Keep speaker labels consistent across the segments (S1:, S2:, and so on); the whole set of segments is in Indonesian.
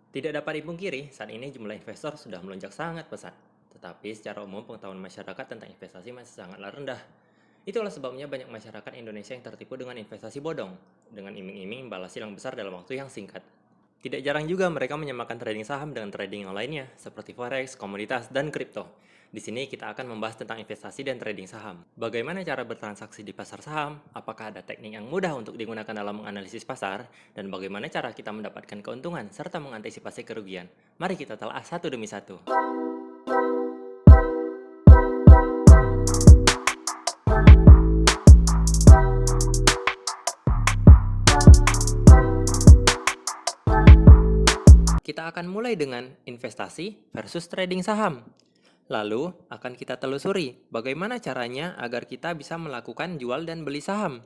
S1: Tidak dapat dipungkiri, saat ini jumlah investor sudah melonjak sangat pesat. Tetapi secara umum pengetahuan masyarakat tentang investasi masih sangatlah rendah. Itulah sebabnya banyak masyarakat Indonesia yang tertipu dengan investasi bodong, dengan iming-iming imbalan silang besar dalam waktu yang singkat. Tidak jarang juga mereka menyamakan trading saham dengan trading yang lainnya, seperti forex, komoditas, dan kripto. Di sini kita akan membahas tentang investasi dan trading saham. Bagaimana cara bertransaksi di pasar saham, apakah ada teknik yang mudah untuk digunakan dalam menganalisis pasar, dan bagaimana cara kita mendapatkan keuntungan serta mengantisipasi kerugian. Mari kita telah satu demi satu. Kita akan mulai dengan investasi versus trading saham. Lalu, akan kita telusuri bagaimana caranya agar kita bisa melakukan jual dan beli saham.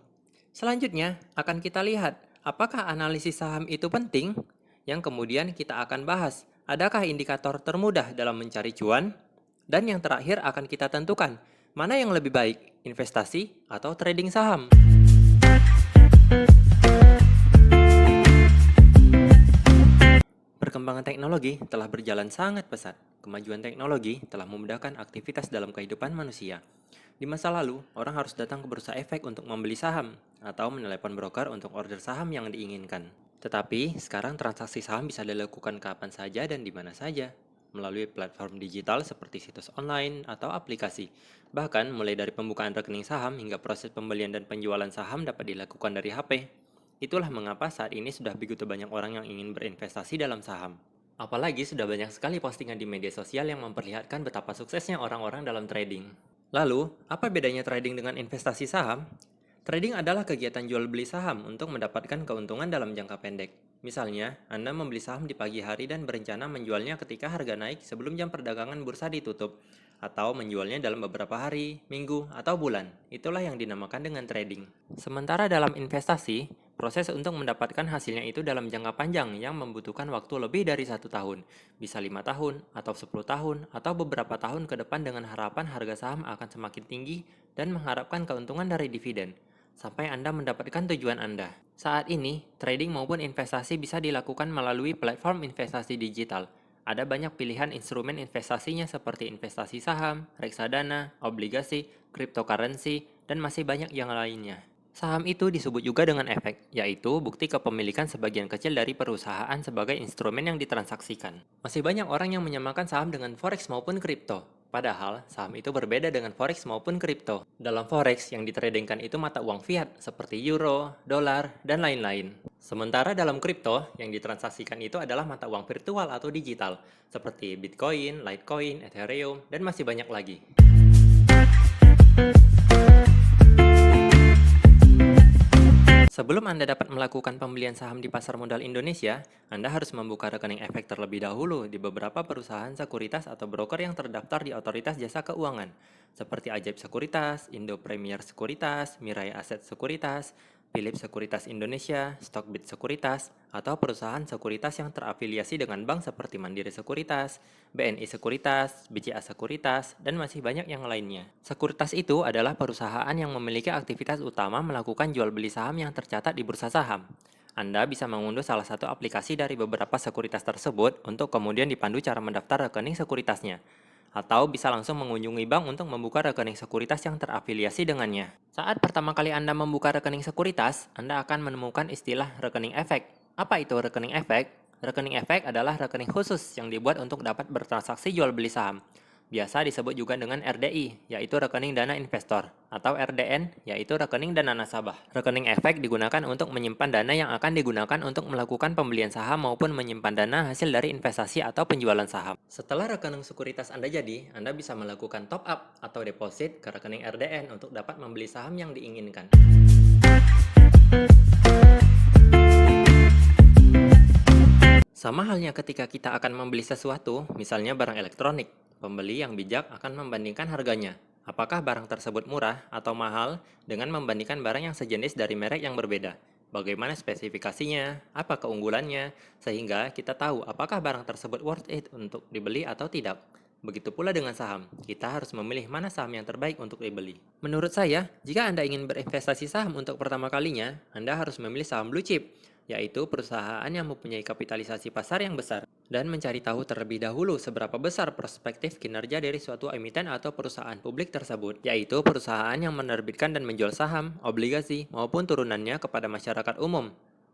S1: Selanjutnya, akan kita lihat apakah analisis saham itu penting, yang kemudian kita akan bahas adakah indikator termudah dalam mencari cuan, dan yang terakhir akan kita tentukan mana yang lebih baik, investasi atau trading saham. Perkembangan teknologi telah berjalan sangat pesat. Kemajuan teknologi telah memudahkan aktivitas dalam kehidupan manusia. Di masa lalu, orang harus datang ke bursa efek untuk membeli saham atau menelepon broker untuk order saham yang diinginkan. Tetapi, sekarang transaksi saham bisa dilakukan kapan saja dan di mana saja, melalui platform digital seperti situs online atau aplikasi. Bahkan, mulai dari pembukaan rekening saham hingga proses pembelian dan penjualan saham dapat dilakukan dari HP. Itulah mengapa saat ini sudah begitu banyak orang yang ingin berinvestasi dalam saham. Apalagi sudah banyak sekali postingan di media sosial yang memperlihatkan betapa suksesnya orang-orang dalam trading. Lalu, apa bedanya trading dengan investasi saham? Trading adalah kegiatan jual beli saham untuk mendapatkan keuntungan dalam jangka pendek. Misalnya, Anda membeli saham di pagi hari dan berencana menjualnya ketika harga naik sebelum jam perdagangan bursa ditutup, atau menjualnya dalam beberapa hari, minggu, atau bulan. Itulah yang dinamakan dengan trading. Sementara dalam investasi, proses untuk mendapatkan hasilnya itu dalam jangka panjang yang membutuhkan waktu lebih dari 1 tahun, bisa 5 tahun, atau 10 tahun, atau beberapa tahun ke depan dengan harapan harga saham akan semakin tinggi dan mengharapkan keuntungan dari dividen sampai Anda mendapatkan tujuan Anda. Saat ini, trading maupun investasi bisa dilakukan melalui platform investasi digital. Ada banyak pilihan instrumen investasinya seperti investasi saham, reksadana, obligasi, cryptocurrency, dan masih banyak yang lainnya. Saham itu disebut juga dengan efek, yaitu bukti kepemilikan sebagian kecil dari perusahaan sebagai instrumen yang ditransaksikan. Masih banyak orang yang menyamakan saham dengan forex maupun kripto. Padahal, saham itu berbeda dengan forex maupun kripto. Dalam forex, yang ditradingkan itu mata uang fiat seperti euro, dolar, dan lain-lain. Sementara dalam kripto, yang ditransaksikan itu adalah mata uang virtual atau digital, seperti Bitcoin, Litecoin, Ethereum, dan masih banyak lagi. Sebelum Anda dapat melakukan pembelian saham di pasar modal Indonesia, Anda harus membuka rekening efek terlebih dahulu di beberapa perusahaan sekuritas atau broker yang terdaftar di Otoritas Jasa Keuangan, seperti Ajaib Sekuritas, Indo Premier Sekuritas, Mirai Aset Sekuritas, Philips Sekuritas Indonesia, Stockbit Sekuritas, atau perusahaan sekuritas yang terafiliasi dengan bank seperti Mandiri Sekuritas, BNI Sekuritas, BCA Sekuritas, dan masih banyak yang lainnya. Sekuritas itu adalah perusahaan yang memiliki aktivitas utama melakukan jual beli saham yang tercatat di bursa saham. Anda bisa mengunduh salah satu aplikasi dari beberapa sekuritas tersebut untuk kemudian dipandu cara mendaftar rekening sekuritasnya. Atau bisa langsung mengunjungi bank untuk membuka rekening sekuritas yang terafiliasi dengannya. Saat pertama kali Anda membuka rekening sekuritas, Anda akan menemukan istilah rekening efek. Apa itu rekening efek? Rekening efek adalah rekening khusus yang dibuat untuk dapat bertransaksi jual beli saham. Biasa disebut juga dengan RDI, yaitu rekening dana investor, atau RDN, yaitu rekening dana nasabah. Rekening efek digunakan untuk menyimpan dana yang akan digunakan untuk melakukan pembelian saham maupun menyimpan dana hasil dari investasi atau penjualan saham. Setelah rekening sekuritas Anda jadi, Anda bisa melakukan top up atau deposit ke rekening RDN untuk dapat membeli saham yang diinginkan. Sama halnya ketika kita akan membeli sesuatu, misalnya barang elektronik, pembeli yang bijak akan membandingkan harganya. Apakah barang tersebut murah atau mahal dengan membandingkan barang yang sejenis dari merek yang berbeda. Bagaimana spesifikasinya, apa keunggulannya, sehingga kita tahu apakah barang tersebut worth it untuk dibeli atau tidak. Begitu pula dengan saham, kita harus memilih mana saham yang terbaik untuk dibeli. Menurut saya, jika Anda ingin berinvestasi saham untuk pertama kalinya, Anda harus memilih saham blue chip. yaitu perusahaan yang mempunyai kapitalisasi pasar yang besar, dan mencari tahu terlebih dahulu seberapa besar perspektif kinerja dari suatu emiten atau perusahaan publik tersebut, yaitu perusahaan yang menerbitkan dan menjual saham, obligasi, maupun turunannya kepada masyarakat umum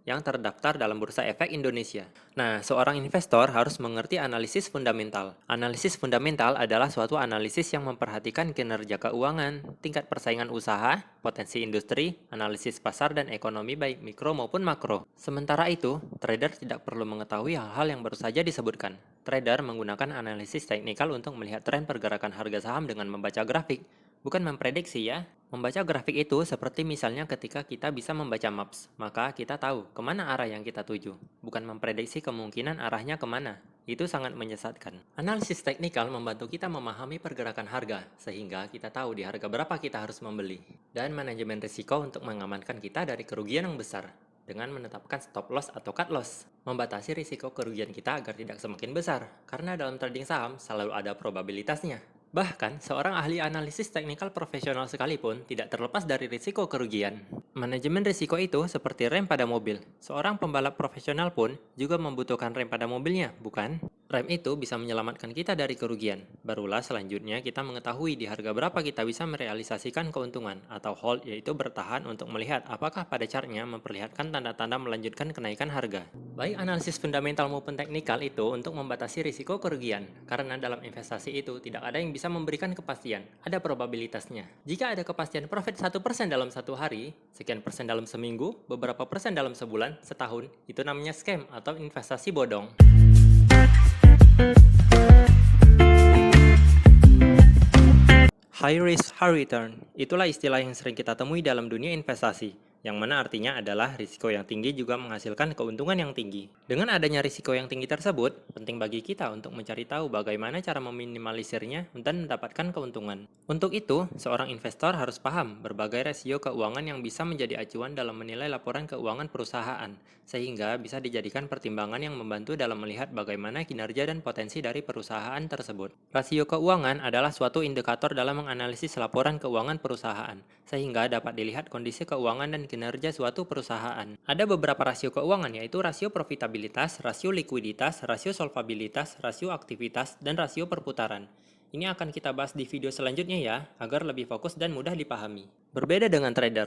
S1: yang terdaftar dalam Bursa Efek Indonesia. Nah, seorang investor harus mengerti analisis fundamental. Analisis fundamental adalah suatu analisis yang memperhatikan kinerja keuangan, tingkat persaingan usaha, potensi industri, analisis pasar dan ekonomi baik mikro maupun makro. Sementara itu, trader tidak perlu mengetahui hal-hal yang baru saja disebutkan. Trader menggunakan analisis teknikal untuk melihat tren pergerakan harga saham dengan membaca grafik, bukan memprediksi ya. Membaca grafik itu seperti misalnya ketika kita bisa membaca maps, maka kita tahu kemana arah yang kita tuju, bukan memprediksi kemungkinan arahnya kemana. Itu sangat menyesatkan. Analisis teknikal membantu kita memahami pergerakan harga, sehingga kita tahu di harga berapa kita harus membeli. Dan manajemen risiko untuk mengamankan kita dari kerugian yang besar, dengan menetapkan stop loss atau cut loss, membatasi risiko kerugian kita agar tidak semakin besar, karena dalam trading saham selalu ada probabilitasnya. Bahkan, seorang ahli analisis teknikal profesional sekalipun tidak terlepas dari risiko kerugian. Manajemen risiko itu seperti rem pada mobil. Seorang pembalap profesional pun juga membutuhkan rem pada mobilnya, bukan? Rem itu bisa menyelamatkan kita dari kerugian. Barulah selanjutnya kita mengetahui di harga berapa kita bisa merealisasikan keuntungan, atau hold, yaitu bertahan untuk melihat apakah pada chartnya memperlihatkan tanda-tanda melanjutkan kenaikan harga. Baik analisis fundamental maupun teknikal itu untuk membatasi risiko kerugian, karena dalam investasi itu tidak ada yang bisa memberikan kepastian, ada probabilitasnya. Jika ada kepastian profit 1% dalam satu hari, sekian persen dalam seminggu, beberapa persen dalam sebulan, setahun, itu namanya scam atau investasi bodong. High risk, high return. Itulah istilah yang sering kita temui dalam dunia investasi, yang mana artinya adalah risiko yang tinggi juga menghasilkan keuntungan yang tinggi. Dengan adanya risiko yang tinggi tersebut, penting bagi kita untuk mencari tahu bagaimana cara meminimalisirnya dan mendapatkan keuntungan. Untuk itu, seorang investor harus paham berbagai rasio keuangan yang bisa menjadi acuan dalam menilai laporan keuangan perusahaan, sehingga bisa dijadikan pertimbangan yang membantu dalam melihat bagaimana kinerja dan potensi dari perusahaan tersebut. Rasio keuangan adalah suatu indikator dalam menganalisis laporan keuangan perusahaan, sehingga dapat dilihat kondisi keuangan dan kinerja suatu perusahaan. Ada beberapa rasio keuangan, yaitu rasio profitabilitas, rasio likuiditas, rasio solvabilitas, rasio aktivitas, dan rasio perputaran. Ini akan kita bahas di video selanjutnya ya, agar lebih fokus dan mudah dipahami. Berbeda dengan trader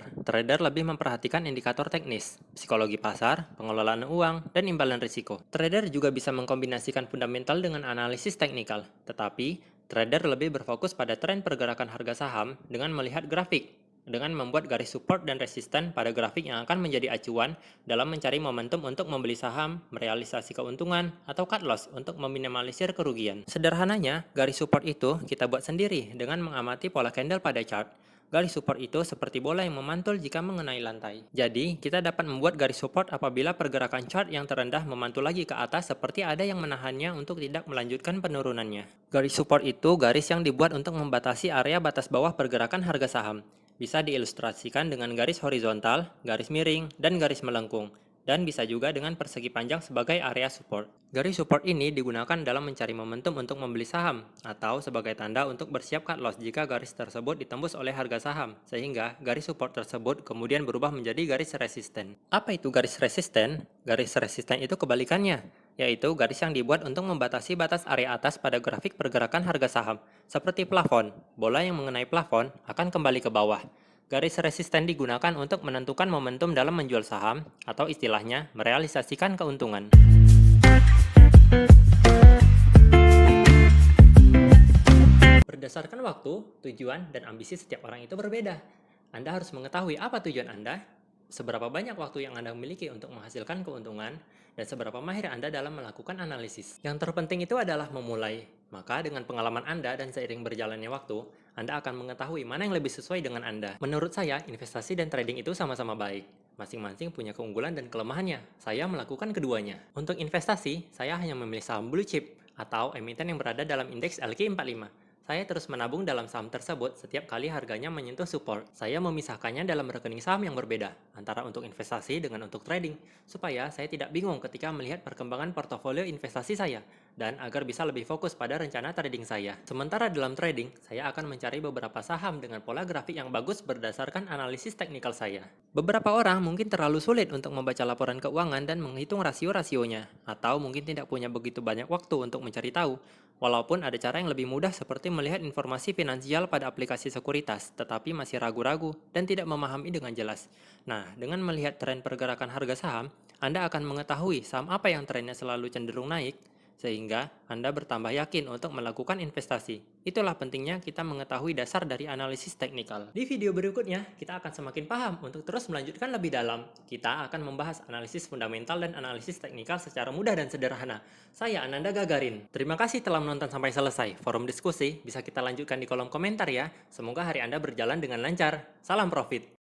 S1: lebih memperhatikan indikator teknis, psikologi pasar, pengelolaan uang, dan imbalan risiko. Trader juga bisa mengkombinasikan fundamental dengan analisis teknikal, tetapi trader lebih berfokus pada tren pergerakan harga saham dengan melihat grafik, dengan membuat garis support dan resisten pada grafik yang akan menjadi acuan dalam mencari momentum untuk membeli saham, merealisasi keuntungan, atau cut loss untuk meminimalisir kerugian. Sederhananya, garis support itu kita buat sendiri dengan mengamati pola candle pada chart. Garis support itu seperti bola yang memantul jika mengenai lantai. Jadi, kita dapat membuat garis support apabila pergerakan chart yang terendah memantul lagi ke atas seperti ada yang menahannya untuk tidak melanjutkan penurunannya. Garis support itu garis yang dibuat untuk membatasi area batas bawah pergerakan harga saham. Bisa diilustrasikan dengan garis horizontal, garis miring, dan garis melengkung, dan bisa juga dengan persegi panjang sebagai area support. Garis support ini digunakan dalam mencari momentum untuk membeli saham, atau sebagai tanda untuk bersiap cut loss jika garis tersebut ditembus oleh harga saham, sehingga garis support tersebut kemudian berubah menjadi garis resisten. Apa itu garis resisten? Garis resisten itu kebalikannya, yaitu garis yang dibuat untuk membatasi batas area atas pada grafik pergerakan harga saham, seperti plafon. Bola yang mengenai plafon akan kembali ke bawah. Garis resisten digunakan untuk menentukan momentum dalam menjual saham, atau istilahnya merealisasikan keuntungan. Berdasarkan waktu, tujuan, dan ambisi setiap orang itu berbeda. Anda harus mengetahui apa tujuan Anda, seberapa banyak waktu yang Anda miliki untuk menghasilkan keuntungan, dan seberapa mahir Anda dalam melakukan analisis. Yang terpenting itu adalah memulai. Maka dengan pengalaman Anda dan seiring berjalannya waktu, Anda akan mengetahui mana yang lebih sesuai dengan Anda. Menurut saya, investasi dan trading itu sama-sama baik. Masing-masing punya keunggulan dan kelemahannya. Saya melakukan keduanya. Untuk investasi, saya hanya memilih saham blue chip atau emiten yang berada dalam indeks LQ45. Saya terus menabung dalam saham tersebut setiap kali harganya menyentuh support. Saya memisahkannya dalam rekening saham yang berbeda, antara untuk investasi dengan untuk trading, supaya saya tidak bingung ketika melihat perkembangan portofolio investasi saya. dan agar bisa lebih fokus pada rencana trading saya. Sementara dalam trading, saya akan mencari beberapa saham dengan pola grafik yang bagus berdasarkan analisis teknikal saya. Beberapa orang mungkin terlalu sulit untuk membaca laporan keuangan dan menghitung rasio-rasionya, atau mungkin tidak punya begitu banyak waktu untuk mencari tahu. Walaupun ada cara yang lebih mudah seperti melihat informasi finansial pada aplikasi sekuritas, tetapi masih ragu-ragu dan tidak memahami dengan jelas. Nah, dengan melihat tren pergerakan harga saham, Anda akan mengetahui saham apa yang trennya selalu cenderung naik, sehingga Anda bertambah yakin untuk melakukan investasi. Itulah pentingnya kita mengetahui dasar dari analisis teknikal. Di video berikutnya, kita akan semakin paham untuk terus melanjutkan lebih dalam. Kita akan membahas analisis fundamental dan analisis teknikal secara mudah dan sederhana. Saya Ananda Gagarin. Terima kasih telah menonton sampai selesai. Forum diskusi bisa kita lanjutkan di kolom komentar ya. Semoga hari Anda berjalan dengan lancar. Salam profit!